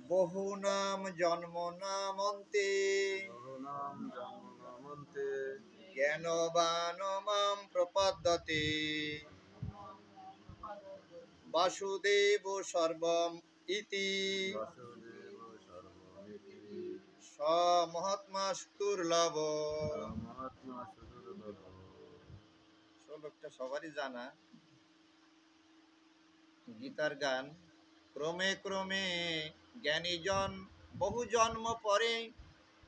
বহু নাম জন্ম নামন্তে জ্ঞানবান মাম প্রপদ্যতে বাসুদেব সর্বম ইতি স মহাত্মা সুদুর্লভ। শ্লোকটা সবারই জানা, গীতার গান। ক্রমে ক্রমে জ্ঞানীজন বহু জন্ম পরে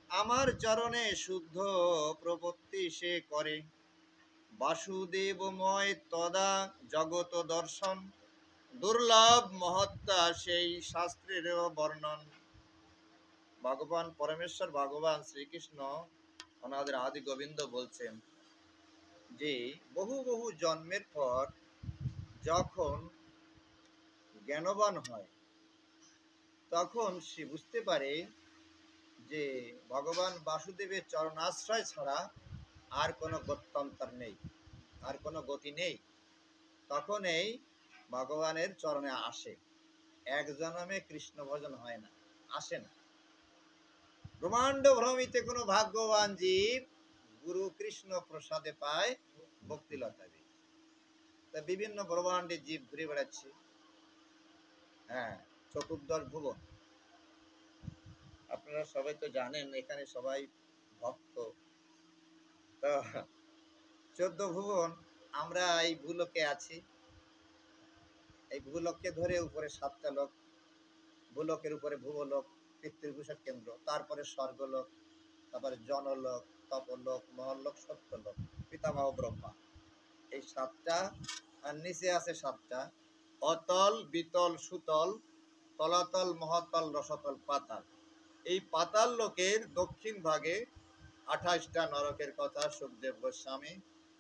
আমার চরণে শুদ্ধ প্রপত্তি সে করে। বাসুদেবময় তদা জগত দর্শন দুর্লভ মহত্তা সেই শাস্ত্রের বর্ণন। ভগবান পরমেশ্বর ভগবান শ্রীকৃষ্ণ ওনাদের আদি গোবিন্দ বলছেন যে বহু বহু জন্মের পর যখন জ্ঞানবান হয় তখন সে বুঝতে পারে যে ভগবান বাসুদেবের চরণাশ্রয় ছাড়া আর কোনো গত্যন্তর নেই, আর কোনো গতি নেই। তখন এই ভগবানের চরণে আসে। এক জন্মে কৃষ্ণ ভজন হয় না, আসে না। ব্রহ্মাণ্ড ভ্রমিতে কোনো ভাগ্যবান জীব গুরু কৃষ্ণ প্রসাদে পায় ভক্তিলতা। তা বিভিন্ন ব্রহ্মাণ্ডে জীব ঘুরে বেড়াচ্ছে, হ্যাঁ, চতুর্দশ ভুবন। আপনারা সবাই তো জানেন, এখানে সবাই ভক্ত। তো 14 ভুবন, আমরা এই ভূলোকে আছি। এই ভূলোককে ধরে উপরে 7টা লোক, ভূলোকের উপরে ভূবলোক, পিতৃপুরুষের কেন্দ্র, তারপরে স্বর্গলোক, তারপরে জনলোক, তপলোক, মহল্লোক, সত্যলোক, পিতামহ ব্রহ্মা। এই 7টা, আর নিচে আছে 7টা, অতল, বিতল, সুতল, তলাতল, মহাতল, রসতল, পাতাল। এই পাতাল লোকের দক্ষিণ ভাগে 28টা নরকের কথা সুখদেব গোস্বামী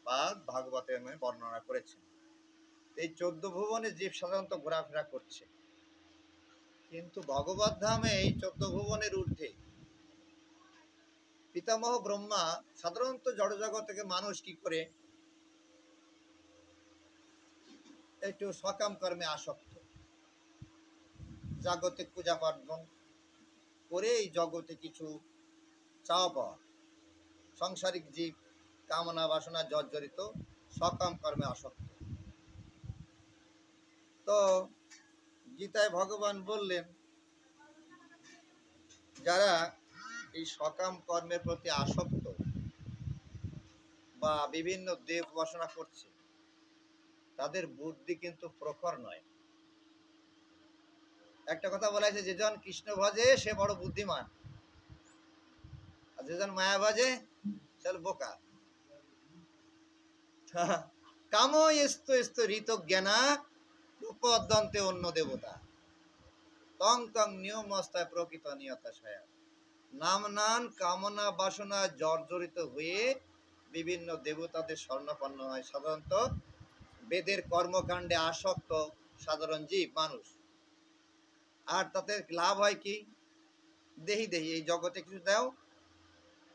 পাদ ভাগবতে বর্ণনা করেছেন। এই 14 ভুবনে জীব সাধারণত ঘোরাফেরা করছে, কিন্তু ভগবত ধামে এই 14 ভুবনের ঊর্ধ্বে পিতামহ ব্রহ্মা সাধারণত জড়জগৎ থেকে মানুষ কি করে একটু সকাম কর্মে আসক্ত, জাগতিক পূজা পার্বণ করে এই জগতে কিছু চাওয়া পাওয়া, সাংসারিক জীব কামনা বাসনা জর্জরিত, সকাম কর্মে আসক্ত। তো গীতায় ভগবান বললেন যারা এই সকাম কর্মের প্রতি আসক্ত বা বিভিন্ন দেব উপাসনা করছে তাদের বুদ্ধি কিন্তু প্রখর নয়। একটা কথা বলা হয়েছে, যেজন কৃষ্ণ ভজে সে বড় বুদ্ধিমান, আর যেজন মায়া ভজে সে বোকা। কাম এস্ত ঋত জ্ঞানা রূপদ্দন্তে অন্য দেবতা তং তং নিয়মস্থায় প্রকৃত নিয়তাশয়া। নাম নান কামনা বাসনা জর্জরিত হয়ে বিভিন্ন দেবতাদের স্বর্ণপন্ন হয়। সাধারণত বেদের কর্মকাণ্ডে আসক্ত সাধারণ জীব মানুষ। আর তাতে লাভ হয় কি, দেহি দেহি এই জগতে কিছু দাও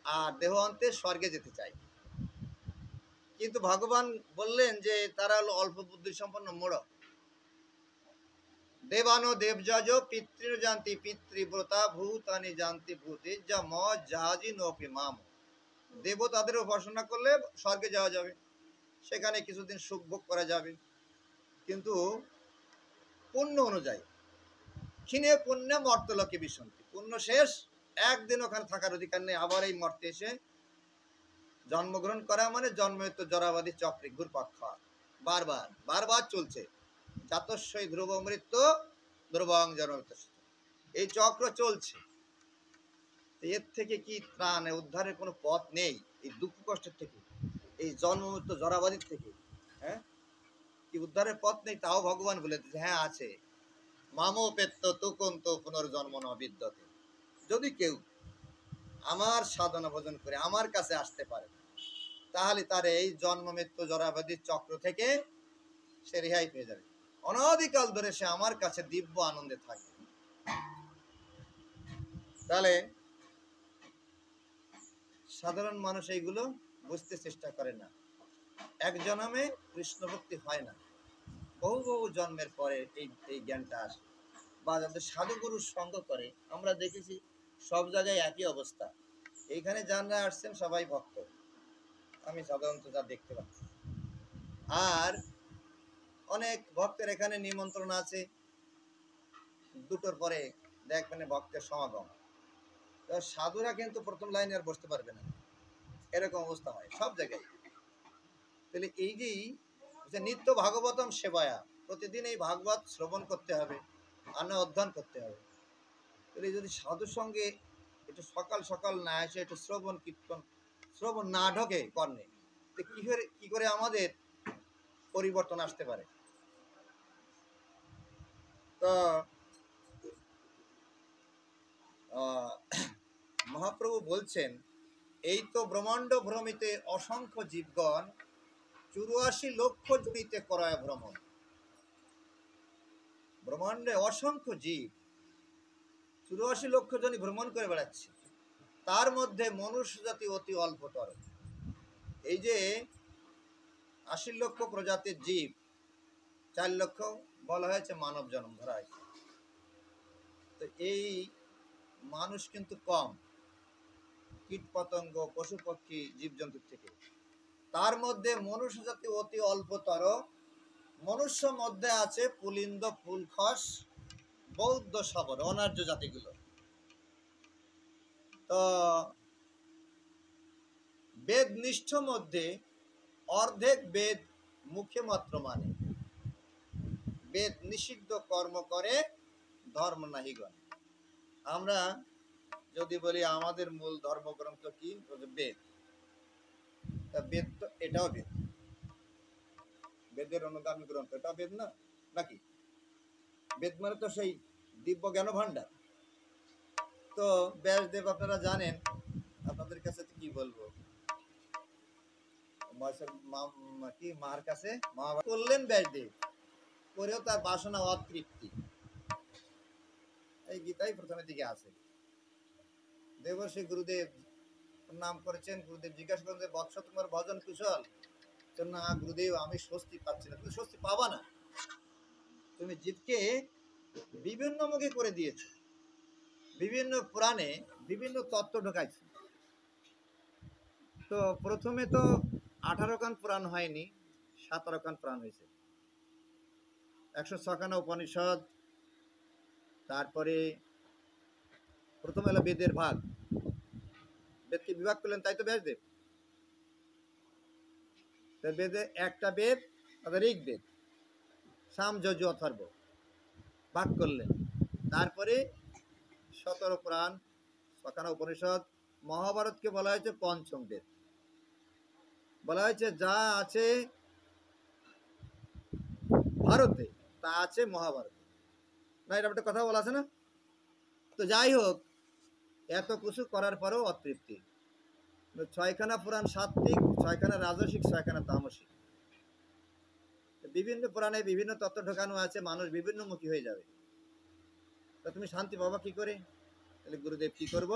আর দেহ অন্তে স্বর্গে যেতে চাই। কিন্তু ভগবান বললেন যে তারা হলো অল্প বুদ্ধি সম্পন্ন মোড়। দেবানো দেবযজ পিতৃ জানতি পিতৃব্রতা ভূতানি জানতি ভূতে যা ম জাহাজি নপি মাম। দেবতাদের উপাসনা করলে স্বর্গে যাওয়া যাবে, সেখানে কিছুদিন সুখ ভোগ করা যাবে, কিন্তু পুণ্য অনুযায়ী ক্ষীণে পুণ্যে মর্তলোকে বিসন্তি। পুণ্য শেষ, একদিন ওখানে থাকার অধিকার নেই। আবার এই মর্তে এসে জন্মগ্রহণ করা মানে জন্মহিত জরাবাদী চক্রে ঘুরপাক খাওয়া, বারবার বারবার চলছে। জাতস্বই ধ্রুব মৃত্যু ধ্রুবং জন্মহিত, এই চক্র চলছে। এর থেকে কি ত্রাণ, উদ্ধারের কোনো পথ নেই এই দুঃখ কষ্টের থেকে, এই জন্মমৃত্যু জরাবাদীর থেকে? হ্যাঁ, কি উদ্ধারের পথ নেই? তাও ভগবান বলে দিচ্ছে হ্যাঁ আছে। মামো পেত্ত তুকন্ত পুনর্জন্ম ন বিদ্যতে। যদি কেউ আমার সাধনা ভোজন করে আমার কাছে আসতে পারে তাহলে তার এই জন্ম মৃত্যু জরাবাদীর চক্র থেকে সে রেহাই পেয়ে যাবে। অনাদিকাল ধরে সে আমার কাছে দিব্য আনন্দে থাকবে। তাহলে সাধারণ মানুষ এইগুলো বুঝতে চেষ্টা করে না। এক জন্মে কৃষ্ণ ভক্তি হয় না, বহু বহু জন্মের পরে এই জ্ঞানটা আসে। বা যাদের সাধুগুরুর সঙ্গ করে, আমরা দেখেছি সব জায়গায় একই অবস্থা। এইখানে যারা আসছেন সবাই ভক্ত, আমি সাধারণত যা দেখতে পাচ্ছি। আর অনেক ভক্তের এখানে নিমন্ত্রণ আছে, দুটোর পরে দেখবেন ভক্তের সমাগম। তো সাধুরা কিন্তু প্রথম লাইনে আর বসতে পারবে না, এরকম অবস্থা হয় সব জায়গায়। তাহলে এই যে নিত্য ভাগবতম সেবায়া, প্রতিদিন এই ভাগবত শ্রবণ করতে হবে, অধ্যয়ন করতে হবে। তাহলে যদি সাধুর সঙ্গে একটু সকাল সকাল না এসে একটু শ্রবণ কীর্তন শ্রবণ না ঢোকে কর্ণে, তো কি করে আমাদের পরিবর্তন আসতে পারে? তো মহাপ্রভু বলছেন, এই তো ব্রহ্মাণ্ড ভ্রমিতে অসংখ্য জীবগণ 84 লক্ষ জড়িতে করায় ভ্রমণ। ব্রহ্মাণ্ডে অসংখ্য জীব 84 লক্ষ জনই ভ্রমণ করে বেড়াচ্ছে, তার মধ্যে মনুষ্য জাতি অতি অল্পতর। এই যে 80 লক্ষ প্রজাতির জীব, 4 লক্ষ বলা হয়েছে মানব জন্ম ধরা হয়েছে। তো এই মানুষ কিন্তু কম, কীট পতঙ্গ পশু পক্ষী জীবজন্তুর থেকে। তার মধ্যে মনুষ্য জাতি অতি অল্পতর। মনুষ্য মধ্যে আছে পুলিন্দ, ফুলখস, বৌদ্ধ, শবর, অনার্য জাতিগুলো। তো বেদ নিষ্ঠ মধ্যে অর্ধেক বেদ মুখে মাত্র মানে, বেদ নিষিদ্ধ কর্ম করে ধর্ম নাহি গণে। আমরা যদি বলি আমাদের মূল ধর্মগ্রন্থ কি, বেদ। তা বেদ তো এটাও বেদ, বেদের অনুগামী গ্রন্থ, এটা বেদ না নাকি? বেদ মানে তো সেই দিব্য জ্ঞান ভাণ্ডার। তো ব্যাসদেব আপনারা জানেন, আপনাদের কাছে কি বলবো, কি মার কাছে মহাভারত করলেন ব্যাসদেব, করেও তার বাসনা অতৃপ্তি। এই গীতাই প্রথমের দিকে আছে। দেবর্ষি গুরুদেব নাম করেছেন। গুরুদেব জিজ্ঞাসা করেন যে বৎস তোমার ভজন কুশল? না গুরুদেব, আমি স্বস্তি পাচ্ছি না। তুমি স্বস্তি পাবা না, তুমি জীবকে বিভিন্ন মুখে করে দিয়েছ, বিভিন্ন পুরাণে বিভিন্ন তত্ত্ব ঢোকাইছে। তো প্রথমে তো 18 খান পুরাণ হয়নি, 17 খান পুরাণ হয়েছে, 106 খানা উপনিষদ। তারপরে প্রথম হলো বেদের ভাগ, বেদকে বিভাগ করলেন, তাই তো ব্যাসদেব। বেদে একটা বেদ ঋগ্বেদ, সাম, যজু, অথর্ব ভাগ করলেন। তারপরে 17 পুরাণ, 6 খানা উপনিষদ। মহাভারতকে বলা হয়েছে পঞ্চম বেদ। বলা হয়েছে যা আছে ভারতে তা আছে মহাভারতে, না এটা একটা কথা বলা আছে না? তো যাই হোক, এত কিছু করার পরেও অতৃপ্তি। 6 খানা পুরাণ সাত্ত্বিক, 6 খানা রাজসিক, 6 খানা তামসিক। বিভিন্ন পুরাণে বিভিন্ন তত্ত্ব ঢোকানো আছে, মানুষ বিভিন্ন মুখী হয়ে যাবে। তা তুমি শান্তি পাবা কি করে? তাহলে গুরুদেব কি করব,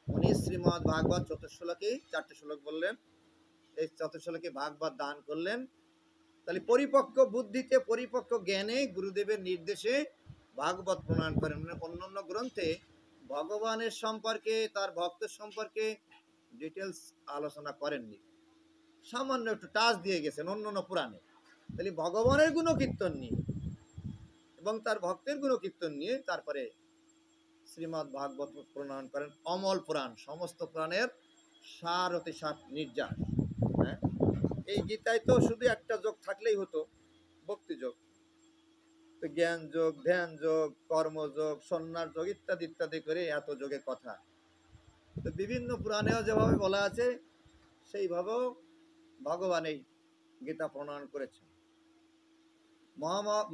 উনি শ্রীমদ ভাগবত 4 শ্লোকে 4টে শ্লোক বললেন, এই 4 শ্লোকে ভাগবত দান করলেন। তাহলে পরিপক্ক বুদ্ধিতে, পরিপক্ক জ্ঞানে গুরুদেবের নির্দেশে ভাগবত প্রণয়ন করেন। অন্যান্য গ্রন্থে ভগবানের সম্পর্কে, তার ভক্তের সম্পর্কে ডিটেলস আলোচনা করেননি, সামান্য একটু টাচ দিয়ে গেছেন অন্যান্য পুরাণে। তাহলে ভগবানের গুণকীর্তন নিয়ে এবং তার ভক্তের গুণকীর্তন নিয়ে তারপরে শ্রীমদ্ ভাগবত প্রণয়ন করেন। অমল পুরাণ, সমস্ত পুরাণের সার অতি সার নির্যাস। হ্যাঁ, এই গীতায় তো শুধু একটা যোগ থাকলেই হতো, ভক্তি যোগ। তো জ্ঞান যোগ, ধ্যান যোগ, কর্মযোগ, সন্ন্যাস যোগ ইত্যাদি ইত্যাদি করে এত যোগের কথা। তো বিভিন্ন পুরাণেও যেভাবে বলা আছে সেইভাবেও ভগবান এই গীতা প্রণয়ন করেছেন।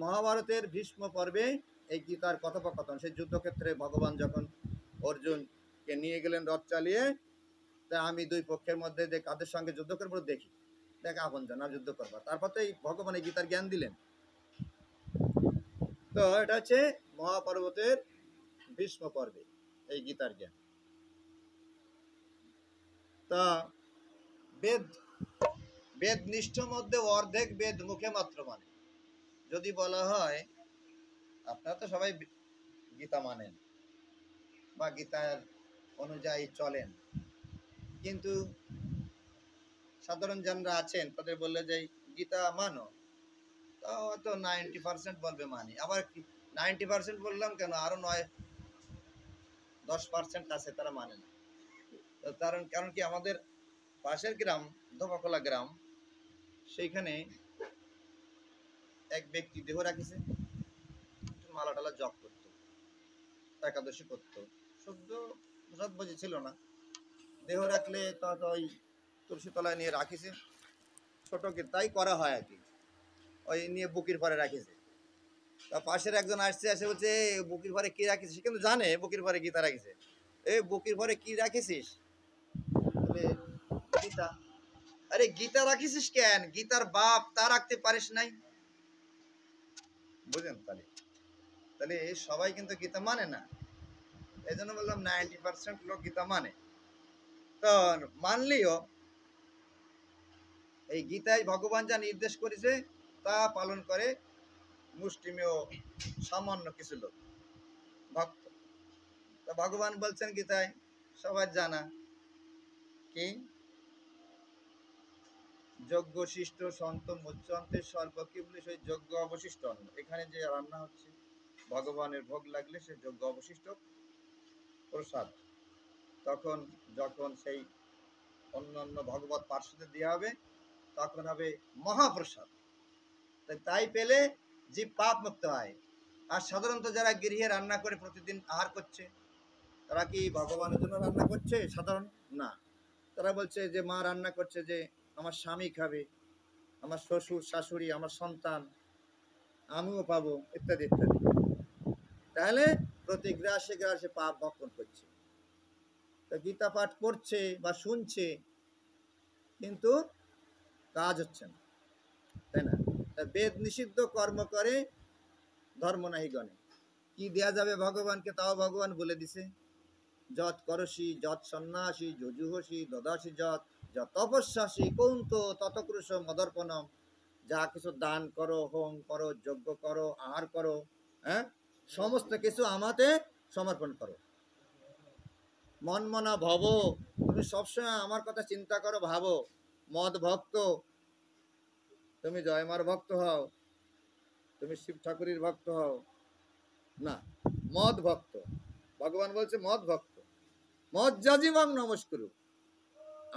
মহাভারতের ভীষ্ম পর্বে এই গীতার কথোপকথন, সেই যুদ্ধক্ষেত্রে ভগবান যখন অর্জুনকে নিয়ে গেলেন রথ চালিয়ে, তা আমি দুই পক্ষের মধ্যে যে কাদের সঙ্গে যুদ্ধ করবো দেখি, দেখ আপন জন আর যুদ্ধ করবা। তারপর তো এই ভগবান এই গীতার জ্ঞান দিলেন। তো এটা হচ্ছে মহাপর্বতের ভীষ্ম পর্বে এই গীতার জ্ঞান। তা বেদ, বেদ নিষ্ঠ মধ্যে অর্ধেক বেদ মুখে মাত্র মানে। যদি বলা হয়, আপনারা তো সবাই গীতা মানেন বা গীতার অনুযায়ী চলেন, কিন্তু সাধারণ জনরা আছেন তাদের বললে যে গীতা মানো, তাও হয়তো 90% বলবে মানি। আবার 90% বললাম কেন, আরো 9-10% আছে তারা মানে না। তো কারণ কারণ কি, আমাদের পাশের গ্রাম ধোপাকলা গ্রাম, সেইখানে এক ব্যক্তি দেহ রাখিছে, মালা টালা জপ করতো, একাদশী করতো, শুদ্ধ সৎ ছিল না। দেহ রাখলে তো ওই তুলসী তলায় নিয়ে রাখিছে, ছোটকে তাই করা হয় আর কি, ওই নিয়ে বুকির পরে রাখিছে। তা পাশের একজন আসছে, এসে বলছে বুকির পরে কি রাখিস, সে কিন্তু জানে বুকির পরে গীতা রাখিছে। এ বুকির পরে কি রাখিছিস? বলে গীতা। আরে গীতা রাখিছিস কেন? গীতার বাপ তা রাখতে পারিস নাই? বুঝেন? তাহলে তাহলে সবাই কিন্তু গীতা মানে না। এই জন্য বললাম 90% লোক গীতা মানে। তো মানলেও এই গীতায় ভগবান যা নির্দেশ করেছে তা পালন করে মুষ্টিমেয় সামান্য কিছু লোক, ভক্ত। তা ভগবান বলছেন গীতায়, সবার জানা কি, যজ্ঞ শিষ্ট সন্ত মুচ্ছন্তে সর্বকে বলে সেই যজ্ঞ অবশিষ্ট অন্ন। এখানে যে রান্না হচ্ছে, ভগবানের ভোগ লাগলে সে যজ্ঞ অবশিষ্ট প্রসাদ, তখন যখন সেই অন্যান্য ভগবত পার্শ্বদের দেওয়া হবে তখন হবে মহাপ্রসাদ। তাই পেলে জীব পাপ মুক্ত হয়। আর সাধারণত যারা গৃহে রান্না করে প্রতিদিন আহার করছে, তারা কি ভগবানের জন্য রান্না করছে? সাধারণ না। তারা বলছে যে মা রান্না করছে যে আমার স্বামী খাবে, আমার শ্বশুর শাশুড়ি, আমার সন্তান, আমিও পাবো, ইত্যাদি ইত্যাদি। তাহলে প্রতি গ্রাসে গ্রাসে পাপ ভক্ষণ করছে। তো গীতা পাঠ করছে বা শুনছে, কিন্তু কাজ হচ্ছে না, তাই না? বেদ নিষিদ্ধ কর্ম করে ধর্ম নাহি গণে। কি দেয়া যাবে ভগবানকে, তাও ভগবান বলে দিছে, যত করসি যত সন্ন্যাসী যজুহসি দদাসি যত যত তপস্যাসী কৌন্ত ততক্রুশ মদর্পণম। যা কিছু দান করো, হোম করো, যজ্ঞ করো, আহার করো, হ্যাঁ, সমস্ত কিছু আমাতে সমর্পণ করো। মন মনা ভব, তুমি সবসময় আমার কথা চিন্তা করো, ভাবো। মদ ভক্ত, তুমি জয়মার ভক্ত হও, তুমি শিব ঠাকুরের ভক্ত হও না, মদ ভক্ত। ভগবান বলছে মদ ভক্ত, মদ যাজিমাং নমস্কার,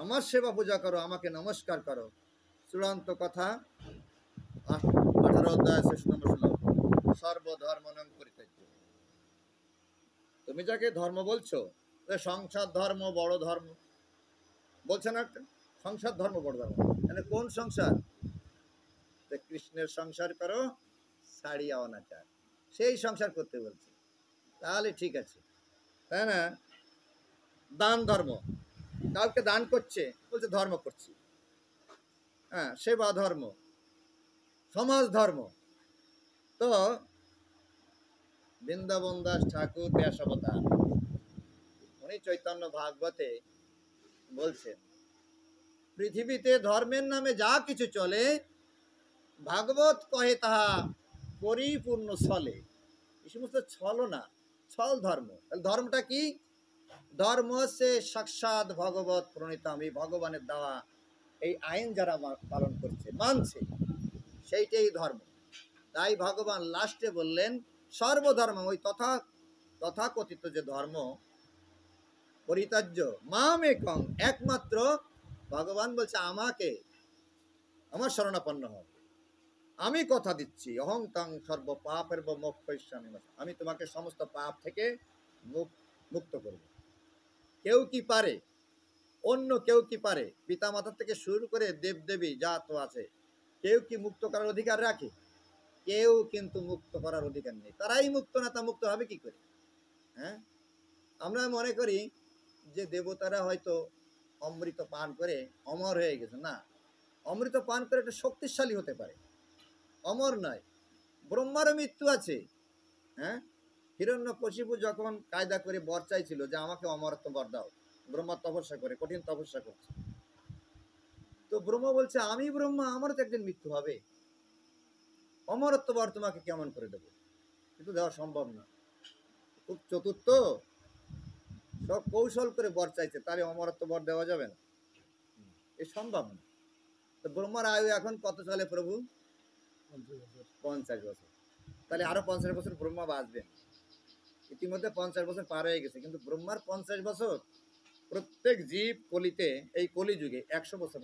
আমার সেবা পূজা করো, আমাকে নমস্কার করো। চূড়ান্ত কথা 18 অধ্যায় 6 নম্বর শ্লোক, সর্বধর্মনং পরিত্যাজ্য। তুমি যাকে ধর্ম বলছো, সংসার ধর্ম বড় ধর্ম বলছে না, সংসার ধর্ম বড় ধর্ম, মানে কোন সংসার? কৃষ্ণের সংসার করো, ছাড়িয়া অনাচার, সেই সংসার করতে বলছে। তাহলে ঠিক আছে, তাই না? দান ধর্ম, কাউকে দান করছে, বলছে ধর্ম করছি। হ্যাঁ, সেবা ধর্ম, সমাজ ধর্ম। তো বৃন্দাবন দাস ঠাকুর ব্যাসাবতার, উনি চৈতন্য ভাগবতে বলছেন, পৃথিবীতে ধর্মের নামে যা কিছু চলে, ভাগবত কহে তাহা পরিপূর্ণ ছলে। এই সমস্ত ছল না, ছল ধর্ম। ধর্মটা কি? ধর্ম হচ্ছে সাক্ষাৎ ভগবত প্রণীত, আমি ভগবানের দেওয়া এই আইন যারা পালন করছে, মানছে, সেইটাই ধর্ম। তাই ভগবান লাস্টে বললেন সর্বধর্ম, ওই তথাকথিত যে ধর্ম পরিত্যাজ্য মাম একং, একমাত্র ভগবান বলছে আমাকে, আমার শরণাপন্ন হও। আমি কথা দিচ্ছি, অহং তাং সর্ব পাপের মোক্ষয়িষ্যামি, আমি তোমাকে সমস্ত পাপ থেকে মুক্ত করব। কেউ কি পারে? অন্য কেউ কি পারে? পিতা মাতা থেকে শুরু করে দেবদেবী যা তো আছে, কেউ কি মুক্ত করার অধিকার রাখে? কেউ কিন্তু মুক্ত করার অধিকার নেই। তারাই মুক্ত না, তা মুক্ত হবে কি করে? হ্যাঁ, আমরা মনে করি যে দেবতারা হয়তো অমৃত পান করে অমর হয়ে গেছে। না, অমৃত পান করে একটা শক্তিশালী হতে পারে, অমর নয়। ব্রহ্মারও মৃত্যু আছে। হ্যাঁ, হিরণ্যকশিপু যখন কায়দা করে বর চাইছিল যে আমাকে অমরত্ব বর দাও, ব্রহ্মা তপস্যা করে, কঠিন তপস্যা করছে, তো ব্রহ্মা বলছে আমি ব্রহ্মা, আমারও তো একদিন মৃত্যু হবে, অমরত্ব বর তোমাকে কেমন করে দেবো? কিন্তু দেওয়া সম্ভব না। খুব চতুর্থ, সব কৌশল করে বর চাইছে, তাহলে অমরত্ব বর দেওয়া যাবে না, এ সম্ভব না। তো ব্রহ্মার আয়ু এখন কত চলে প্রভু? 50 বছর। তাহলে আরো 50 বছর ব্রহ্মা বাঁচবেন। ইতিমধ্যে 50 বছর পার হয়ে গেছে, কিন্তু ব্রহ্মার 50 বছর। প্রত্যেক জীব কলিতে, এই কলি যুগে 100 বছর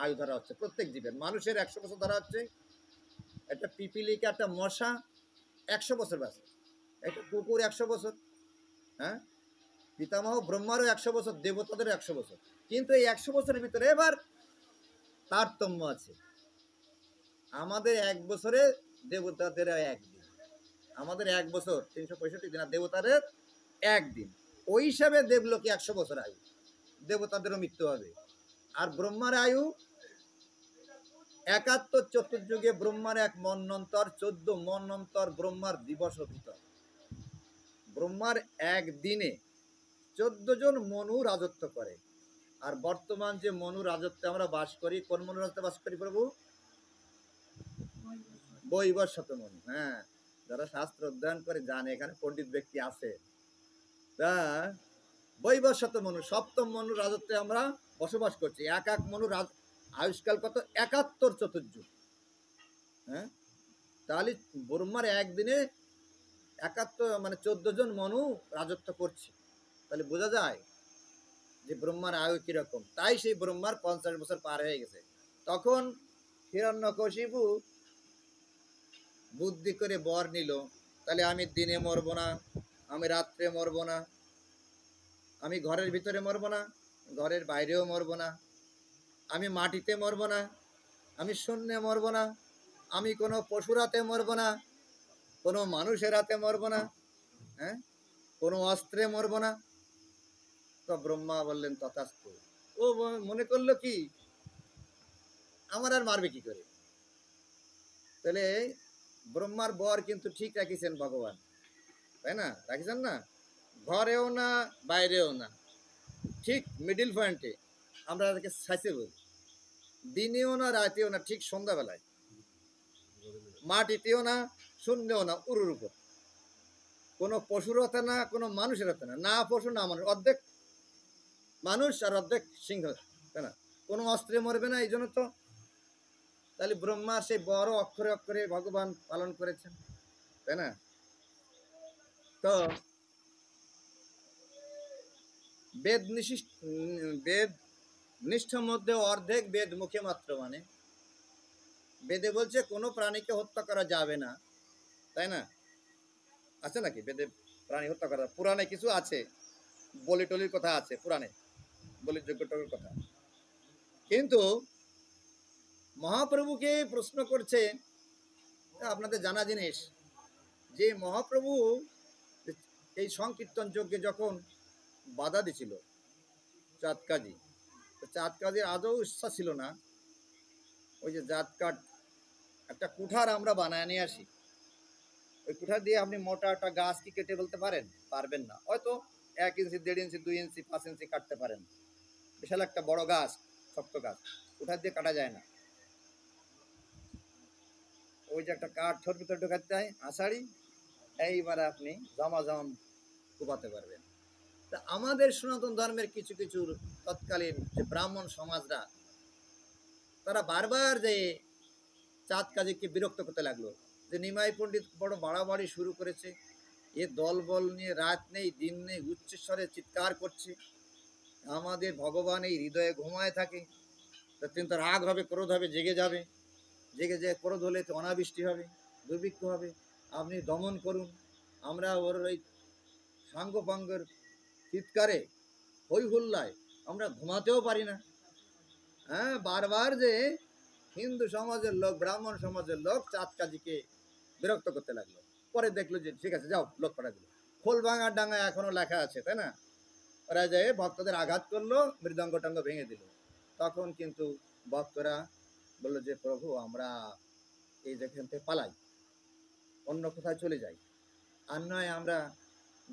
আয়ু ধরা হচ্ছে প্রত্যেক জীবের। মানুষের 100 বছর ধরা হচ্ছে, একটা পিপিলিকা, একটা মশা 100 বছর বাঁচে, একটা কুকুর 100 বছর। হ্যাঁ, পিতামহ ব্রহ্মারও 100 বছর, দেবতাদেরও 100 বছর। কিন্তু এই 100 বছরের ভিতরে এবার তারতম্য আছে। আমাদের 1 বছরে, দেবতাদের 1 দিন। আমাদের 1 বছর 365 দিন, আর দেবতাদের 1 দিন। ওই হিসাবে দেবলোকে 100 বছর আয়ু, দেবতাদেরও মৃত্যু হবে। আর ব্রহ্মার আয়ু 71 চতুর্যুগে ব্রহ্মার 1 মন্বন্তর, 14 মন্বন্তর ব্রহ্মার দিবস ভিতর। ব্রহ্মার 1 দিনে 14 জন মনু রাজত্ব করে। আর বর্তমান যে মনু রাজত্বে আমরা বাস করি, কোন মনু রাজত্বে বাস করি প্রভু? বৈবস্বত মনু। হ্যাঁ, যারা শাস্ত্র অধ্যয়ন করে জানে, এখানে পণ্ডিত ব্যক্তি আছে। তা বৈবস্বত মনু, সপ্তম মনু রাজত্বে আমরা বসবাস করছি। এক এক মনু আয়ুষ্কাল কত? 71 চতুর্যুগ। হ্যাঁ, তাহলে ব্রহ্মার 1 দিনে 71, মানে 14 জন মনু রাজত্ব করছে। তাহলে বোঝা যায় যে ব্রহ্মার আয়ু কিরকম। তাই সেই ব্রহ্মার 50 বছর পার হয়ে গেছে। তখন হিরণ্যকশিপু বুদ্ধি করে বর নিল, তাহলে আমি দিনে মরব না, আমি রাত্রে মরব না, আমি ঘরের ভিতরে মরব না, ঘরের বাইরেও মরব না, আমি মাটিতে মরব না, আমি শূন্যে মরব না, আমি কোনো পশুর হাতে মরব না, কোনো মানুষের হাতে মরব না, হ্যাঁ, কোনো অস্ত্রে মরব না। তো ব্রহ্মা বললেন তথাস্তু। ও মনে করলো কি, আমার আর মারবে কি করে? তাহলে ব্রহ্মার বর কিন্তু ঠিক রাখিছেন ভগবান, তাই না? রাখিছেন না, ঘরেও না বাইরেও না, ঠিক মিডিল পয়েন্টে। আমরা তাদেরকে সাইসে বলি, দিনেও না রাতেও না, ঠিক সন্ধ্যাবেলায়। মাটিতেও না, শূন্যেও না, উরুর উপর। কোনো পশুর হাতে না, কোনো মানুষের হাতে না, না পশু না মানুষ, অর্ধেক মানুষ আর অর্ধেক সিংহ, তাই না? কোনো অস্ত্রে মরবে না, এই জন্য তো। তাহলে ব্রহ্মা সেই বড় অক্ষরে অক্ষরে ভগবান পালন করেছেন, তাই না? তো বেদ বেদ নিষ্ঠ মধ্যে অর্ধেক বেদ মুখে মাত্র, মানে বেদে বলছে কোনো প্রাণীকে হত্যা করা যাবে না, তাই না? আছে নাকি বেদে প্রাণী হত্যা করা? পুরাণে কিছু আছে, বলি টলির কথা আছে পুরাণে, বলির যোগ্য টলির কথা। কিন্তু মহাপ্রভুকে প্রশ্ন করছে, আপনাদের জানা জিনিস যে মহাপ্রভু এই সংকীর্তন যজ্ঞে যখন বাধা দিছিল চাঁদ কাজী, তো চাঁদ কাজীর আদৌ ইচ্ছা ছিল না ওই যে জাত কাঠ, একটা কুঠার আমরা বানায় নিয়ে আসি, ওই কুঠার দিয়ে আপনি মোটা একটা গাছ কি কেটে বলতে পারেন? পারবেন না। হয়তো 1 ইঞ্চি, 1.5 ইঞ্চি, 2 ইঞ্চি, 5 ইঞ্চি কাটতে পারেন। বিশাল একটা বড় গাছ, শক্ত গাছ, কুঠার দিয়ে কাটা যায় না। ওই যে একটা কাঠ ছোট ভিতরে ঢোকাতে হয় আষাঢ়ি, এইবারে আপনি জমাজম কুপাতে পারবেন। তা আমাদের সনাতন ধর্মের কিছু কিছু তৎকালীন যে ব্রাহ্মণ সমাজরা, তারা বারবার যে চাঁদ কাজীকে বিরক্ত করতে লাগলো, যে নিমাই পণ্ডিত বড় বাড়াবাড়ি শুরু করেছে, এ দল বল নিয়ে রাত নেই দিন নেই উচ্চস্বরে চিৎকার করছে, আমাদের ভগবান এই হৃদয়ে ঘুমায় থাকে, তা তিনি তো রাগ হবে, ক্রোধ হবে, জেগে যাবে, জেগে যে ক্রোধ হলে তো অনাবৃষ্টি হবে, দুর্ভিক্ষ হবে, আপনি দমন করুন। আমরা ওর ওই সাঙ্গপাঙ্গের চিৎকারে, হই হুল্লায় আমরা ঘুমাতেও পারি না। হ্যাঁ, বারবার যে হিন্দু সমাজের লোক, ব্রাহ্মণ সমাজের লোক চাঁদ কাজীকে বিরক্ত করতে লাগলো। পরে দেখলো যে ঠিক আছে, যাও, লোক পাঠা দিল। খোলভাঙার ডাঙ্গা এখনো লেখা আছে, তাই না? ওরা যে ভক্তদের আঘাত করলো, মৃদঙ্গ টঙ্গ ভেঙে দিল। তখন কিন্তু ভক্তরা বললো যে প্রভু, আমরা এই যেখান থেকে পালাই, অন্য কোথায় চলে যাই, আর নয় আমরা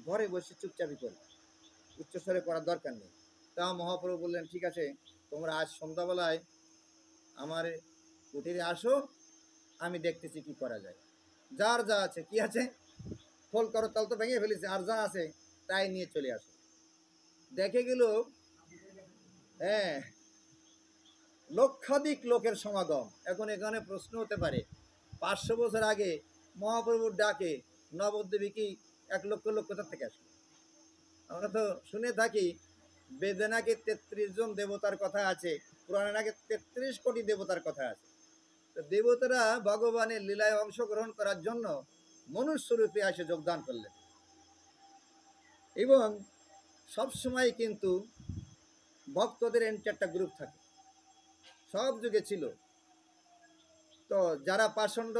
ঘরে বসে চুপচাপি করি, উচ্চস্বরে করার দরকার নেই। তা মহাপ্রভু বললেন ঠিক আছে, তোমরা আজ সন্ধ্যাবেলায় আমার কুটিরে আসো, আমি দেখতেছি কি করা যায়। যার যা আছে, কি আছে, খোল করতাল তো ভেঙে ফেলেছে, আর যা আছে তাই নিয়ে চলে আসে। দেখে গেল হ্যাঁ লক্ষাধিক লোকের সমাগম। এখন এখানে প্রশ্ন হতে পারে 500 বছর আগে মহাপ্রভুর ডাকে নবদ্বীপে কি 1 লক্ষ লোক কোথা থেকে আসলো? আমরা তো শুনে থাকি বেদে নাকি 33 জন দেবতার কথা আছে, পুরাণে নাকি 33 কোটি দেবতার কথা আছে। তো দেবতারা ভগবানের লীলায় অংশগ্রহণ করার জন্য মনুষ্য রূপে এসে যোগদান করলেন। এবং সবসময় কিন্তু ভক্তদের একটা গ্রুপ থাকে, সব যুগে ছিল। তো যারা পাষণ্ড,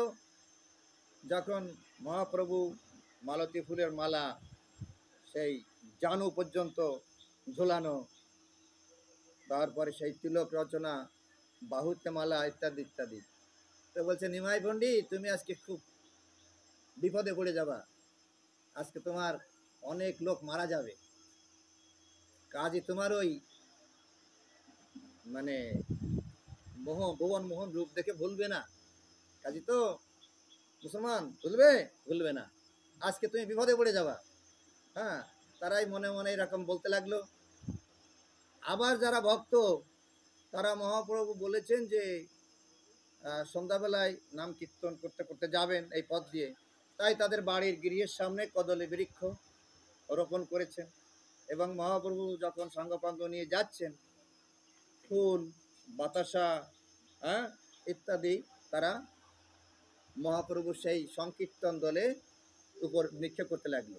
যখন মহাপ্রভু মালতী ফুলের মালা সেই জানু পর্যন্ত ঝোলানো, তারপরে সেই তিলক রচনা, বাহুতে মালা ইত্যাদি ইত্যাদি, তো বলছে নিমাই পণ্ডিত তুমি আজকে খুব বিপদে পড়ে যাবা, আজকে তোমার অনেক লোক মারা যাবে, কাজে তোমার ওই মানে ভুবন মোহন রূপ দেখে ভুলবে না, কাজে তো মুসলমান ভুলবে না, আজকে তুমি বিপদে পড়ে যাবা। হ্যাঁ, তারাই মনে মনে এরকম বলতে লাগলো। আবার যারা ভক্ত তারা মহাপ্রভু বলেছেন যে সন্ধ্যাবেলায় নাম কীর্তন করতে করতে যাবেন এই পথ দিয়ে, তাই তাদের বাড়ির গৃহের সামনে কদলী বৃক্ষ রোপণ করেছেন। এবং মহাপ্রভু যখন সাঙ্গপাঙ্গ নিয়ে যাচ্ছেন, ফুল বাতাসা ইত্যাদি তারা মহাপ্রভু সেই সংকীর্তন দলে উপর নিক্ষেপ করতে লাগলো।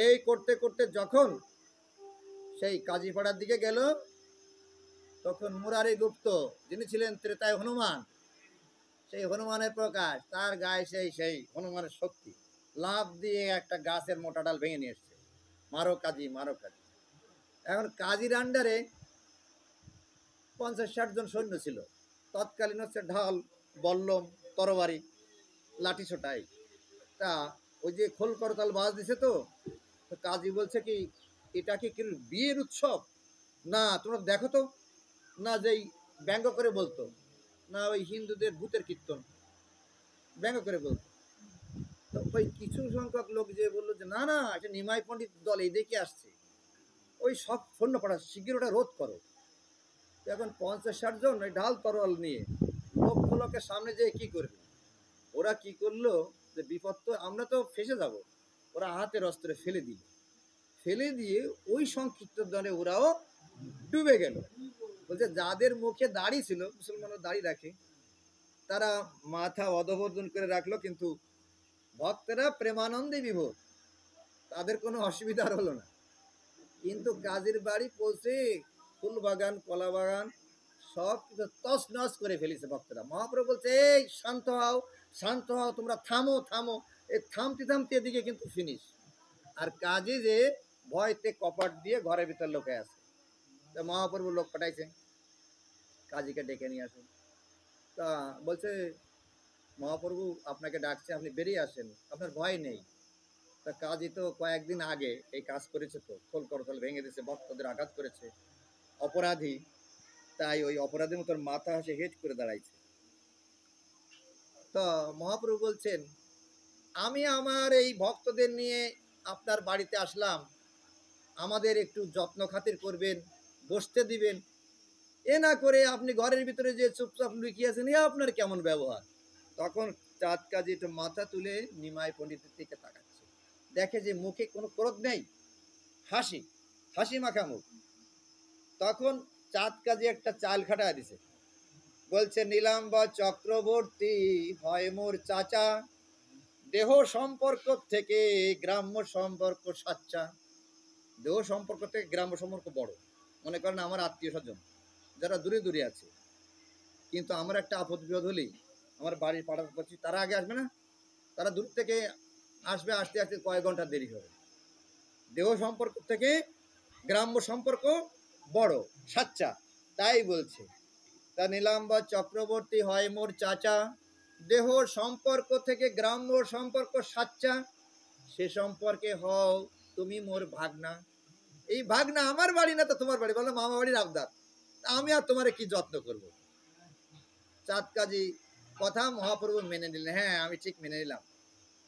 এই করতে করতে যখন সেই কাজীপাড়ার দিকে গেল, তখন মুরারি গুপ্ত যিনি ছিলেন ত্রেতায় হনুমান, সেই হনুমানের প্রকাশ, তার গায়ে সেই হনুমানের শক্তি, লাফ দিয়ে একটা গাছের মোটা ডাল ভেঙে নিয়ে এসছে। মারো কাজী, মারো কাজী। এখন কাজীর আন্ডারে 50-60 জন সৈন্য ছিল। তৎকালীন হচ্ছে ঢাল, বল্লম, তরবারি, লাঠি ছোটাই। তা ওই যে খোল করতাল বাজ দিছে, তো কাজী বলছে কি এটা কি বিয়ের উৎসব না, তোমরা দেখো তো, না যেই ব্যঙ্গ করে বলতো, না ওই হিন্দুদের ভূতের কীর্তন, ব্যঙ্গ করে বলতো। তো ওই কিছু সংখ্যক লোক যে বললো যে না না এটা নিমাই পণ্ডিত দল এই দেখে আসছে, ওই সব সৈন্য পাঠা শিগগির ওটা রোধ করো। এখন 50-60 জন ওই ঢাল তরোয়াল নিয়ে লক্ষ লোকের সামনে যেয়ে কি করবে? ওরা কি করলো যে বিপদ তো, আমরা তো ফেসে যাব। ওরা হাতের অস্ত্রে ফেলে দিয়ে ওই সংক্ষিপ্ত দলে ওরাও ডুবে গেল। বলছে যাদের মুখে দাড়ি ছিল, মুসলমানরা দাড়ি রাখে, তারা মাথা অধবর্ধন করে রাখলো, কিন্তু ভক্তরা প্রেমানন্দে বিভোর, তাদের কোনো অসুবিধা হলো না। কিন্তু কাজীর বাড়ি পৌঁছে ফুল বাগান, কলা বাগান সব কিছু তস নস করে ফেলেছে ভক্তরা। মহাপ্রভু বলছে এই শান্ত হও, শান্ত হও, তোমরা থামো থামো। এই থামতে থামতে এদিকে কিন্তু ফিনিশ। আর কাজী যে ভয়তে কপাট দিয়ে ঘরের ভিতর লোকে আছে। তা মহাপ্রভু লোক পাঠাইছে, কাজীকে ডেকে নিয়ে আসেন। তা বলছে মহাপ্রভু আপনাকে ডাকছে, আপনি বেরিয়ে আসেন, আপনার ভয় নেই। তা কাজী তো কয়েকদিন আগে এই কাজ করেছে, তো খোল করতাল ভেঙে দিয়েছে, ভক্তদের আঘাত করেছে, অপরাধী, তাই ওই অপরাধীর মতো মাথা হাসে হেট করে দাঁড়াইছে। তো মহাপ্রভু বলছেন আমি আমার এই ভক্তদের নিয়ে আপনার বাড়িতে আসলাম, আমাদের একটু যত্ন খাতির করবেন, বসতে দিবেন, এ না করে আপনি ঘরের ভিতরে যে চুপচাপ লুকিয়েছেন, এ আপনার কেমন ব্যবহার? তখন চাঁদ কাজী একটু মাথা তুলে নিমাই পণ্ডিতের দিকে তাকাচ্ছে, দেখে যে মুখে কোনো ক্রোধ নেই, হাসি হাসি মাখা মুখ। তখন চাঁদ কাজী একটা চাল খাটা দিছে, বলছে নীলাম্বর চক্রবর্তী হয় মোর চাচা, দেহ সম্পর্ক থেকে গ্রাম্য সম্পর্ক সাচ্চা। দেহ সম্পর্ক থেকে গ্রাম্য সম্পর্ক বড়। মনে করেন আমার আত্মীয় স্বজন যারা দূরে দূরে আছে, কিন্তু আমার একটা আপদ বিপদ হলেই আমার বাড়ির পাড়ার করছি, তারা আগে আসবে না, তারা দূর থেকে আসবে, আসতে আসতে কয়েক ঘন্টা দেরি হবে। দেহ সম্পর্ক থেকে গ্রাম্য সম্পর্ক বড়, সাচ্চা, তাই বলছে। তা নীলাম্বর চক্রবর্তী হয় মোর চাচা, দেহ সম্পর্ক থেকে গ্রাম্য সম্পর্ক সাচ্চা, সে সম্পর্কে হও তুমি মোর ভাগনা। এই ভাগনা আমার বাড়ি না তো তোমার বাড়ি, বলো মামা বাড়ির আবদার, আমি আর তোমারে কি যত্ন করব? চাঁদ কাজী কথা মহাপ্রভু মেনে নিলেন, হ্যাঁ আমি ঠিক মেনে নিলাম,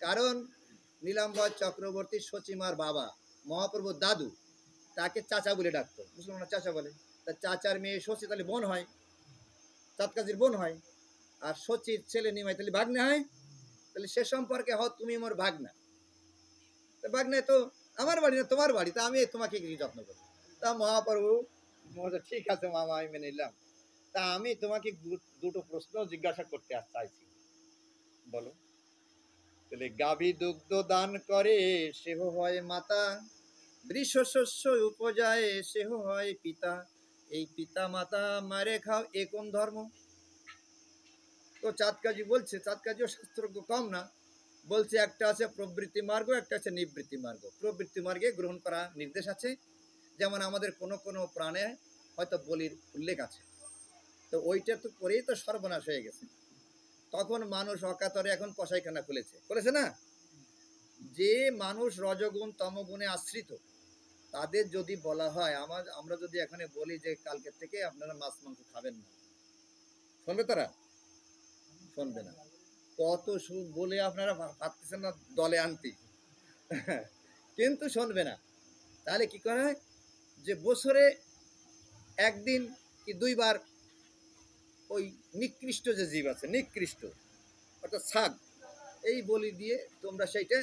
কারণ নীলাম্বর চক্রবর্তী সচিমার বাবা মহাপ্রভুর দাদু তাকে চাচা বলে ডাকতো, মুসলমানরা চাচা বলে। তা চাচার মেয়ে শচী তাহলে বোন হয়, চাঁদকাজির বোন হয়। আর শচীর ছেলে নিমাই তাহলে ভাগ্নে হয়। তাহলে সে সম্পর্কে হও তুমি মোর ভাগ্না। ভাগ্নে তো আমার বাড়ি না তোমার বাড়ি, তা আমি তোমাকে কি যত্ন করি। তা মহাপ্রভু ঠিক আছে মামা, আমি মেনে নিলাম। তা আমি তোমাকে দুটো প্রশ্ন জিজ্ঞাসা করতে চাইছি, বলো। তাহলে গাভী দুগ্ধ দান করে সেহ হয় মাতা, বৃষ শস্য উপজায় সেহ হয় পিতা, এই পিতা মাতা মারে খাও এ কোন ধর্ম। তো চাঁদকাজি বলছে, চাঁদকাজিও শাস্ত্রজ্ঞ কম না, বলছে একটা আছে প্রবৃত্তি মার্গ, একটা আছে নিবৃত্তি মার্গ। প্রবৃত্তি মার্গে গ্রহণ করা নির্দেশ আছে, যেমন আমাদের কোনো কোনো প্রাণে হয়তো বলির উল্লেখ আছে, তো ওইটা তো করেই তো সর্বনাশ হয়ে গেছে। তখন মানুষ অকাতরে এখন কসাইখানা খুলেছে না। যে মানুষ রজগুণ তমগুণে আশ্রিত, তাদের যদি বলা হয় আমরা যদি এখানে বলি যে কালকের থেকে আপনারা মাছ মাংস খাবেন না, শুনবে তারা? শুনবে না। কত বলে আপনারা ভাবতেছেন না দলে আনতে, কিন্তু শুনবে না। তাহলে কি করা হয়, যে বছরে একদিন কি দুইবার ওই নিকৃষ্ট যে জীব আছে, নিকৃষ্ট অর্থাৎ ছাগ, এই বলি দিয়ে তোমরা সেইটা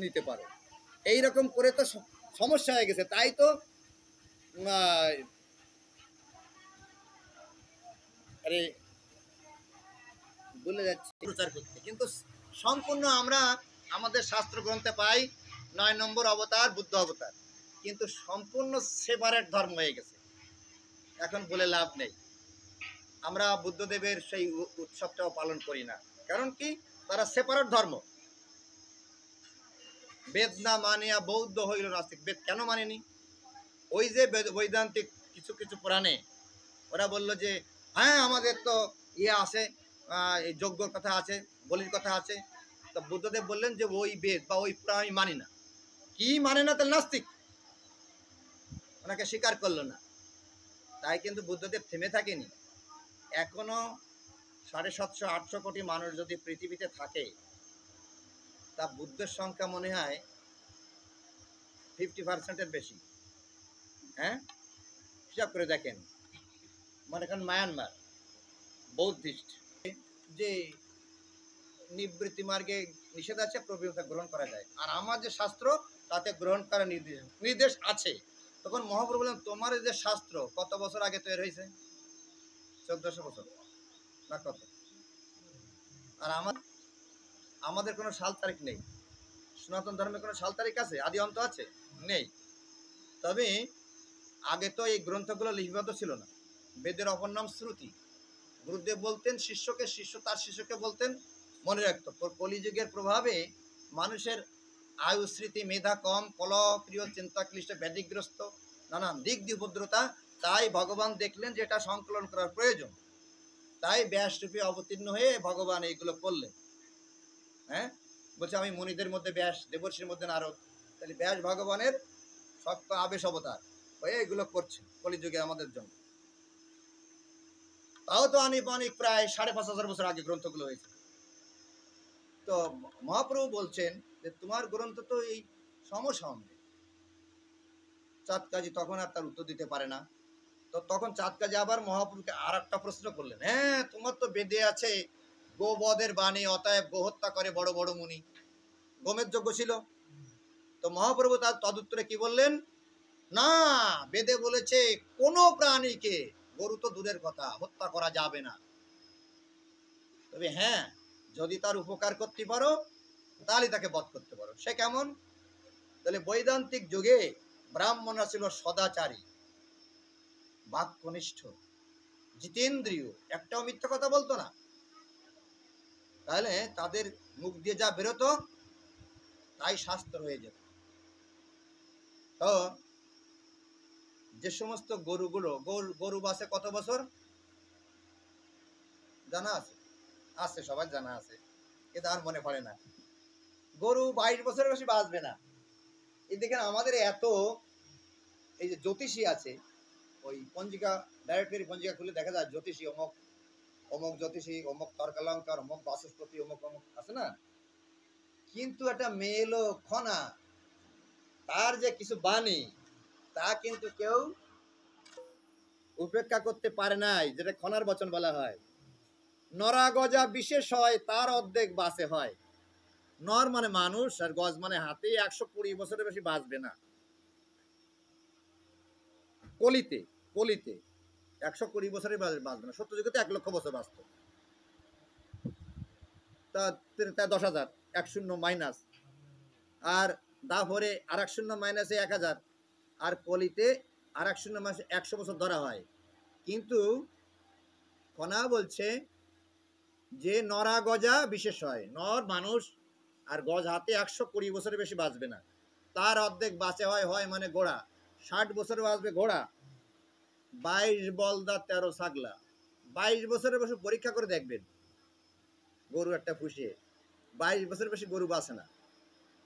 নিতে পারো। এইরকম করে তো সমস্যা হয়ে গেছে। তাই তো আরে বলে যাচ্ছে প্রচার করতে, কিন্তু সম্পূর্ণ আমরা আমাদের শাস্ত্র গ্রন্থে পাই ৯ নম্বর অবতার বুদ্ধ অবতার, কিন্তু সম্পূর্ণ সেপারেট ধর্ম হয়ে গেছে। এখন বলে লাভ নেই, আমরা বুদ্ধদেবের সেই উৎসবটাও পালন করি না। কারণ কি, তারা সেপারেট ধর্ম। বেদ না মানিয়া বৌদ্ধ হইল নাস্তিক। বেদ কেন মানেনি? ওই যে বৈদান্তিক কিছু কিছু পুরাণে ওরা বলল যে হ্যাঁ আমাদের তো ইয়ে আছে, যজ্ঞর কথা আছে, বলির কথা আছে। তো বুদ্ধদেব বললেন যে ওই বেদ বা ওই পুরাণ আমি মানি না। কি মানে না? তাহলে নাস্তিক, ওনাকে স্বীকার করলো না। তাই কিন্তু বুদ্ধদেব থেমে থাকেনি। এখনো 750-800 কোটি মানুষ যদি পৃথিবীতে থাকে, তা বুদ্ধের সংখ্যা মনে হয় 50%-এর বেশি। হ্যাঁ, হিসাব করে দেখেন। মানে এখন মায়ানমার বৌদ্ধিস্ট, যে নিবৃত্তি মার্গে নিষেধ আছে, প্রবৃত্তি গ্রহণ করা যায়। আর আমার যে শাস্ত্র তাতে গ্রহণ করার নির্দেশ আছে। তখন মহাপ্রভু বললেন তোমার যে শাস্ত্র কত বছর আগে তৈরি হয়েছে? 1400 বছর না কত? আর আমাদের কোনো সাল তারিখ নেই। সনাতন ধর্মে কোনো সাল তারিখ আছে, আদি অন্ত আছে? নেই। তবে আগে তো এই গ্রন্থগুলো লিপিবদ্ধ ছিল না। বেদের অপর নাম শ্রুতি। গুরুদেব বলতেন শিষ্যকে, শিষ্য তার শিষ্যকে বলতেন, মনে রাখতো। কলিযুগের প্রভাবে মানুষের আয়ু, স্মৃতি, মেধা কম, কলপ্রিয়, চিন্তাক্লিষ্ট, ব্যাধিগ্রস্ত, নানান দিক দিয়ে উপদ্রতা। তাই ভগবান দেখলেন যে এটা সংকলন করার প্রয়োজন। তাই ব্যাসরূপে অবতীর্ণ হয়ে ভগবান এইগুলো করলেন। হ্যাঁ, বলছে আমি মুনিদের মধ্যে ব্যাস, দেবর্ষির মধ্যে নারদ। তাহলে ব্যাস ভগবানের সপ্ত আবেশ অবতার হয়ে এগুলো করছে কলিযুগে আমাদের জন্য। তাও তো অনেক প্রায় 5,500 বছর আগে গ্রন্থগুলো হয়েছে। তো মহাপ্রভু বলছেন যে তোমার গ্রন্থ তো এই সমসাময়িক। চাঁদকাজি তখন আর তার উত্তর দিতে পারে না। তো তখন চাঁদকাজি আবার মহাপ্রভুকে আর একটা প্রশ্ন করলেন, হ্যাঁ তোমার তো বেদে আছে গোবধের বাণী, অতএব গোহত্যা করে বড় বড় মুনি, গোমের যজ্ঞ ছিল। তো মহাপ্রভু তার তদুত্তরে কি বললেন, না, বেদে বলেছে কোনো প্রাণীকে, গরু তো দূরের কথা, হত্যা করা যাবে না। তবে হ্যাঁ, যদি তার উপকার করতে পারো তাহলে তাকে বধ করতে পারো। সে কেমন? তাহলে বৈদান্তিক যুগে ব্রাহ্মণরা ছিল সদাচারী, বাক্যনিষ্ঠ, জিতেন্দ্রীয়, একটাও মিথ্যা কথা বলতো না। তাহলে তাদের মুখ দিয়ে যা বেরোতো তাই শাস্ত্র হয়ে যেত। তো যে সমস্ত গরুগুলো, গরু বাসে কত বছর জানা আছে? আছে, সবার জানা আছে, কিন্তু আর মনে পড়ে না। গরু 22 বছরের বেশি বাঁচবে না। এই দেখেন আমাদের এত, এই যে জ্যোতিষী আছে, ওই পঞ্জিকা, ডাইরেক্টরি পঞ্জিকা খুলে দেখা যায় জ্যোতিষী অমুক, অমুক জ্যোতিষী, অমুক তর্কালঙ্কার, অমুক বাচস্পতি, অমুক অমুক আছে না, কিন্তু একটা মেয়ে এলো খনা, তার যে কিছু বাণী তা কিন্তু কেউ উপেক্ষা করতে পারে নাই, যেটা খনার বচন বলা হয়। নরা গজা বিশেষ হয়, তার অর্ধেক বাসে হয়। নর মানে মানুষ, আর গজ মানে হাতি। 120 বছরের বেশি বাঁচবে না কলিতে। কলিতে 120 বছরের বাঁচবে না। সত্যযুগে 1 লক্ষ বছর বাঁচত। তা 10,000, 1 শূন্য মাইনাস, আর দাপরে আর 1 শূন্য মাইনাসে 1,000, আর কলিতে আর 1 শূন্য মাইনাসে 100 বছর ধরা হয়। কিন্তু কণা বলছে যে নরা গজা বিশেষ হয়, নর মানুষ আর গজ হাতে 120 বছরের বেশি বাঁচবে না, তার অর্ধেক বাঁচে হয়। হয় মানে ঘোড়া 60 বছর বাঁচবে ঘোড়া, 22 বলদা 13 ছাগলা। 22 বছরের বেশি পরীক্ষা করে দেখবেন, গরু একটা পুষিয়ে 22 বছরের বেশি গরু বাঁচে না,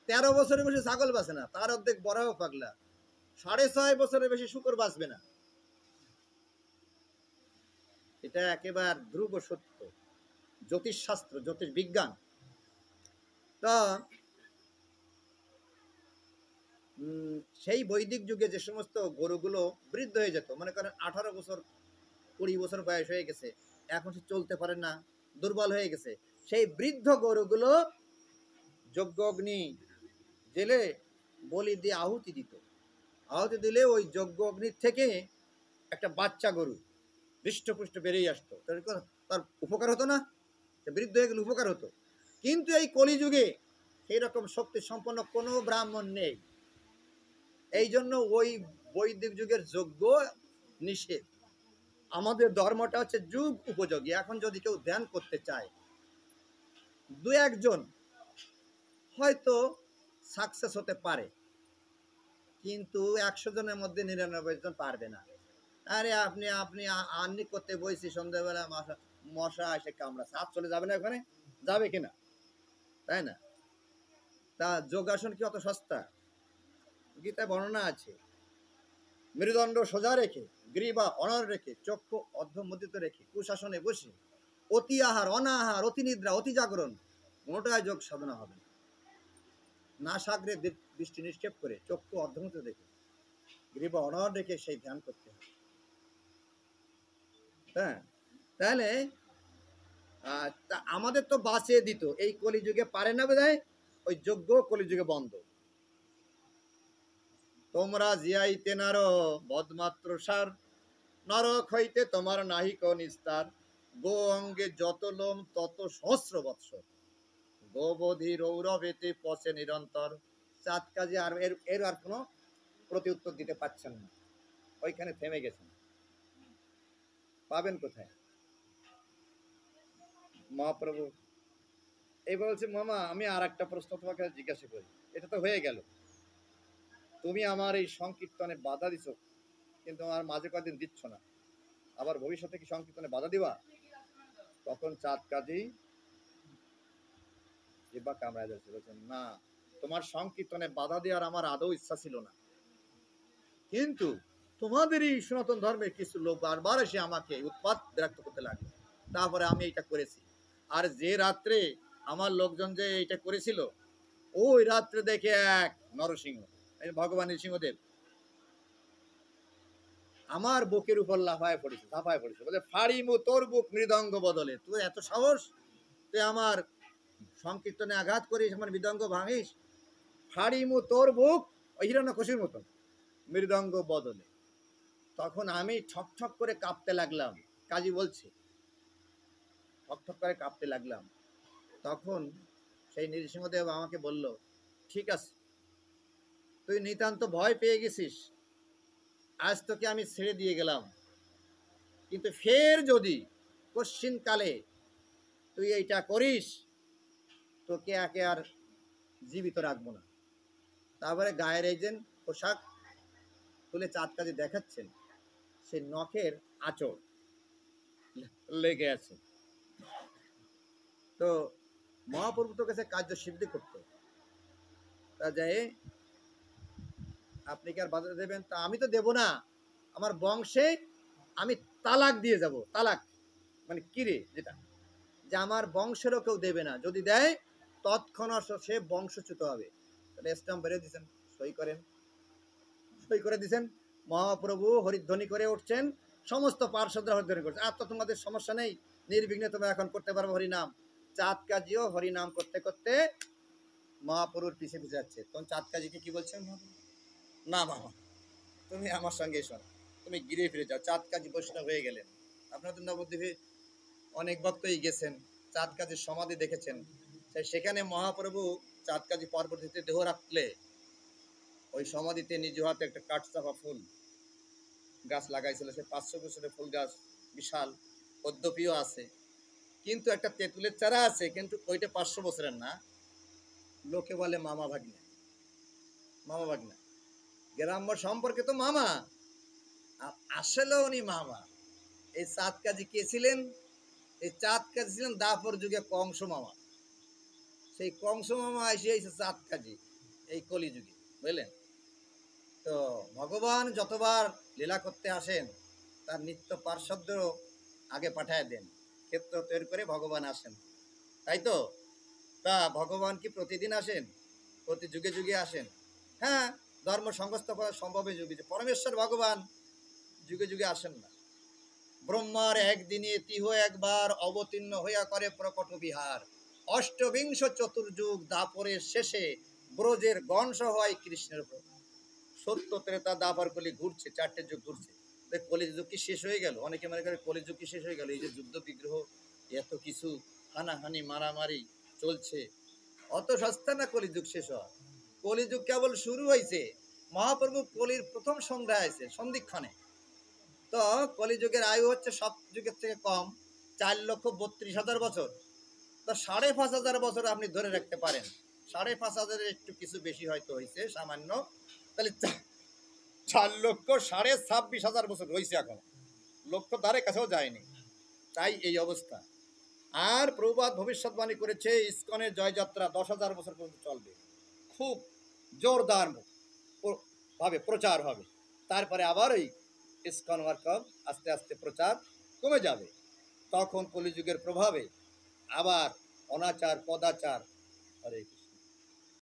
13 বছরের বেশি ছাগল বাঁচে না, তার অর্ধেক বড়াও পাগলা, 6.5 বছরের বেশি শুকর বাঁচবে না। এটা একেবারে ধ্রুব সত্য, জ্যোতিষশাস্ত্র, জ্যোতিষ বিজ্ঞান। তা সেই বৈদিক যুগে যে সমস্ত গরুগুলো বৃদ্ধ হয়ে যেত, মনে করেন 18 বছর 20 বছর বয়স হয়ে গেছে, এখন সে চলতে পারে না, দুর্বল হয়ে গেছে, সেই বৃদ্ধ গরুগুলো যজ্ঞ অগ্নি জেলে বলি দিয়ে আহুতি দিত। আহুতি দিলে ওই যজ্ঞ অগ্নির থেকে একটা বাচ্চা গরু হৃষ্টপুষ্ট বেরিয়ে আসতো, তার উপকার হতো না? বৃদ্ধ হয়ে গেলে উপকার হতো। কিন্তু এই কলিযুগে সেই রকম শক্তি সম্পন্ন কোনো ব্রাহ্মণ নেই, এই জন্য ওই বৈদিক যুগের যজ্ঞ নিষেধ। আমাদের ধর্মটা হচ্ছে যুগ উপযোগী। এখন যদি কেউ ধ্যান করতে চায়, 2-1 জন হয়তো সাকসেস হতে পারে, কিন্তু 100 জনের মধ্যে 99 জন পারবে না। আরে আপনি আপনি আর্নি করতে বসছি, সন্ধ্যাবেলা মশা এসে কামড়া, সাপ চলে যাবে না ওখানে? যাবে কিনা, তাই না? তা যোগাসন কি অত সস্তা? গীতায় বর্ণনা আছে, মেরুদণ্ড সোজা রেখে, গ্রীবা অনর রেখে, চক্ষু অর্ধমুদ্রিত রেখে, কুশাসনে বসে অতি আহার, অনাহার, অতি নিদ্রা, অতি জাগরণ কোনোটাই যোগ সাধনা হবে না। নাসাগ্রে দৃষ্টি নিক্ষেপ করে চক্ষু অর্ধমুদ্রিত রেখে, গ্রীবা অনর রেখে সেই ধ্যান করতে হবে। হ্যাঁ, তাহলে আমাদের তো বাঁচিয়ে দিত, এই কলিযুগে পারে না বোধহয়, ওই যজ্ঞ কলিযুগে বন্ধ। তোমরা জিয়াইতে নার বদমাত্র সার, নরক হইতে তোমার নাহিক নিস্তার। গো অঙ্গে যত লোম তত সহস্র বৎসর, গোবধি রৌরবেতে পচে নিরন্তর। চাঁদ কাজে আর এর আর কোনো প্রতি উত্তর দিতে পারছেন না, ওইখানে থেমে গেছেন। পাবেন কোথায়? মহাপ্রভু এই বলছে, মামা আমি আর একটা প্রশ্ন তোমাকে জিজ্ঞাসা করি, এটা তো হয়ে গেল, তুমি আমার এই সংকীর্তনে বাধা দিছ, কিন্তু আমার মাঝে কদিন দিচ্ছ না, আবার ভবিষ্যতে কি সংকীর্তনে বাধা দিবা? তখন চাঁদ কাজী জিহ্বা কামড়ায় ধরছে, বলছেন না, তোমার সংকীর্তনে বাধা দেওয়ার আমার আদৌ ইচ্ছা ছিল না, কিন্তু তোমাদেরই সনাতন ধর্মের কিছু লোক বারবার এসে আমাকে উৎপাত বিরক্ত করতে লাগলো, তারপরে আমি এটা করেছি। আর যে রাত্রে আমার লোকজন যে এটা করেছিল, ওই রাত্রে দেখে এক নরসিংহ, ভগবান নৃসিংহদেব আমার বুকের উপর লাফায় পড়েছে, ঝাঁপায় পড়েছে, বলে ফাড়িমু তোর বুক মৃদঙ্গ বদলে, তুই এত সাহস, তুই আমার সংকীর্তনে আঘাত করিস, আমার মৃদঙ্গ ভাঙিস, ফাড়িমু তোর বুক, ওই হিরণ্যকশির মতন মৃদঙ্গ বদলে। তখন আমি ঠক করে কাঁপতে লাগলাম, কাজী বলছে ঠক করে কাঁপতে লাগলাম। তখন সেই নৃসিংহদেব আমাকে বলল, ঠিক আছে, তুই নিতান্ত ভয় পেয়ে গেছিস, আজ তোকে আমি ছেড়ে দিয়ে গেলাম, কিন্তু ফের যদি কশ্চিন কালে তুই এইটা করিস, তোকে একে আর জীবিত রাখবো না। তারপরে গায়ের এই যে পোশাক তুলে চাঁদ কাজে দেখাচ্ছেন, সে নখের আঁচড় লেগে আছে। তো মহাপ্রভু তো কাছে কার্য সিদ্ধি করতো, তা যাই আপনি কি আর বাধা দেবেন? তা আমি তো দেব না, আমার বংশে আমি তালাক দিয়ে যাব। তালাক মানে কিরে, যেটা যে আমার বংশেরও কেউ দেবে না, যদি দেয় তৎক্ষণাৎ সে বংশচ্যুত হবে। তাহলে স্ট্যাম্প বেরিয়ে দিচ্ছেন, সই করেন, সই করে দিচ্ছেন। মহাপ্রভু হরিধ্বনি করে উঠছেন, সমস্ত পার্শ্বদরা হরিধ্বনি করছে, আর তো তোমাদের সমস্যা নেই, নির্বিঘ্নে তোমরা এখন করতে পারবো হরিনাম। চাঁদ কাজীও হরিনাম করতে করতে মহাপ্রভুর পিছে পিছে যাচ্ছে। তখন চাঁদ কাজীকে কি বলছেন, না মামা তুমি আমার সঙ্গে এসো না, তুমি গিরে ফিরে যাও। চাঁদ কাজী বৈষ্ণব হয়ে গেলেন। আপনাদের নবদ্বীপে অনেক ভক্তই গেছেন, চাঁদ কাজীর সমাধি দেখেছেন। সেখানে মহাপ্রভু চাঁদ কাজী পরবর্তীতে দেহ রাখলে ওই সমাধিতে নিজ হাতে একটা কাঠচাপা ফুল গাছ লাগাইছিল। সে 500 বছরের ফুল গাছ, বিশাল, পদ্মপিও আছে, কিন্তু একটা তেঁতুলের চারা আছে, কিন্তু ওইটা 500 বছরের না। লোকে বলে মামা ভাগ্নে, মামা ভাগ্নে, গ্রাম্য সম্পর্কে তো মামা, আর আসলে উনি মামা। এই চাঁদ কাজী কে ছিলেন? এই চাঁদ কাজী ছিলেন দাপর যুগে কংস মামা। সেই কংস মামা এসে চাঁদ কাজী এই কলিযুগে, বুঝলেন? তো ভগবান যতবার লীলা করতে আসেন তার নিত্য পার্শ্বদ আগে পাঠায় দেন, ক্ষেত্র তৈরি করে ভগবান আসেন, তাই তো? তা ভগবান কি প্রতিদিন আসেন? প্রতি যুগে যুগে আসেন? হ্যাঁ, ধর্ম সংস্থা করা সম্ভব যুগে। পরমেশ্বর ভগবান যুগে যুগে আসেন না। ব্রহ্মার একদিনে তিহ একবার অবতীর্ণ হইয়া করে প্রকট বিহার। অষ্টবিংশ চতুর্যুগ দাপরের শেষে ব্রজের গণস হয় কৃষ্ণের প্রভু। সত্য ত্রেতা দাপর কলি ঘুরছে, 4টে যুগ ঘুরছে। কলিযুগ কি শেষ হয়ে গেল? অনেকে মনে করে কলিযুগ কি শেষ হয়ে গেল? এই যে যুদ্ধ বিগ্রহ, এত কিছু হানাহানি মারামারি চলছে, অত সস্তা না কলিযুগ শেষ হওয়া। কলিযুগ কেবল শুরু হয়েছে। মহাপ্রভু কলির প্রথম সন্ধ্যায় আছে সন্ধিক্ষণে। তো কলিযুগের আয়ু হচ্ছে সব যুগের থেকে কম, 4,32,000 বছর। তো 5,500 বছর আপনি ধরে রাখতে পারেন। 5,500 একটু কিছু বেশি হয়তো হয়েছে সামান্য, তাহলে 4,26,500 বছর হয়েছে, এখন লক্ষ দ্বারে কাছেও যায়নি। তাই এই অবস্থা। আর প্রভুপাদ ভবিষ্যৎবাণী করেছে ইস্কনের জয়যাত্রা 10,000 বছর পর্যন্ত চলবে, খুব জোরদার ভাবে প্রচার হবে। তারপরে আবার ওই ইস্কন ওয়ার্কআপ আস্তে আস্তে প্রচার কমে যাবে। তখন কলিযুগের প্রভাবে আবার অনাচার পদাচার, হরে